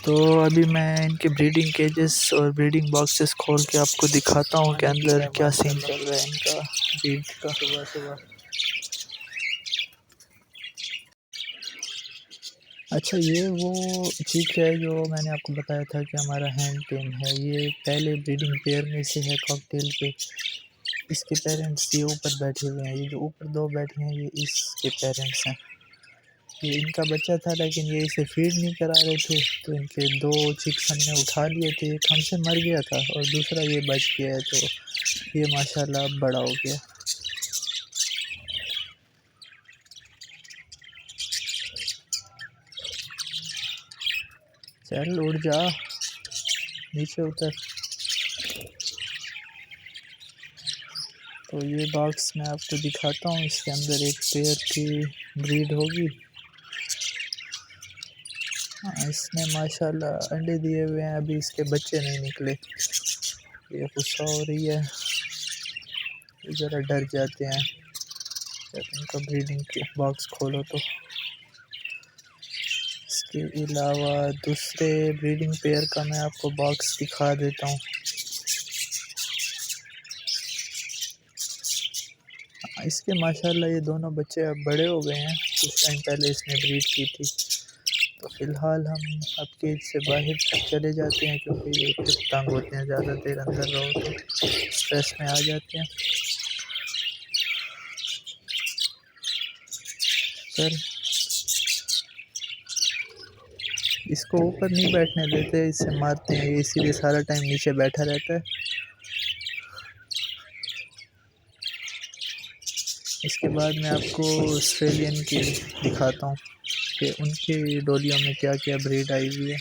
तो अभी मैं इनके ब्रीडिंग केजेस और ब्रीडिंग बॉक्सेस खोल के आपको दिखाता हूँ कि अंदर क्या सीन चल रहा है इनका ब्रीड का। सुबह सुबह अच्छा, ये वो चीक है जो मैंने आपको बताया था कि हमारा हैंड टेम है। ये पहले ब्रीडिंग पेयर में से है कॉकटेल के। इसके पेरेंट्स ये ऊपर बैठे हुए हैं, ये जो ऊपर दो बैठे हैं ये इसके पेरेंट्स हैं। ये इनका बच्चा था लेकिन ये इसे फीड नहीं करा रहे थे, तो इनके दो चिक्स हमने उठा लिए थे। एक हमसे मर गया था और दूसरा ये बच गया है, तो ये माशाल्लाह अब बड़ा हो गया। चल उड़ जा, नीचे उतर। तो ये बॉक्स मैं आपको दिखाता हूँ, इसके अंदर एक पेयर की ब्रीड होगी। इसने माशाल्लाह अंडे दिए हुए हैं, अभी इसके बच्चे नहीं निकले। ये गुस्सा हो रही है, ज़रा डर जाते हैं जब इनका ब्रीडिंग के बॉक्स खोलो तो। इसके अलावा दूसरे ब्रीडिंग पेयर का मैं आपको बॉक्स दिखा देता हूँ। इसके माशाल्लाह ये दोनों बच्चे अब बड़े हो गए हैं, कुछ टाइम पहले इसने ब्रीड की थी। तो फ़िलहाल हम अब केज से बाहर चले जाते हैं क्योंकि ये फिर तंग होते हैं, ज़्यादा देर अंदर रहो तो स्ट्रेस में आ जाते हैं। सर इसको ऊपर नहीं बैठने देते, इससे मारते हैं, ये इसीलिए सारा टाइम नीचे बैठा रहता है। इसके बाद मैं आपको ऑस्ट्रेलियन की दिखाता हूँ कि उनकी डोलियों में क्या क्या ब्रीड आई हुई है।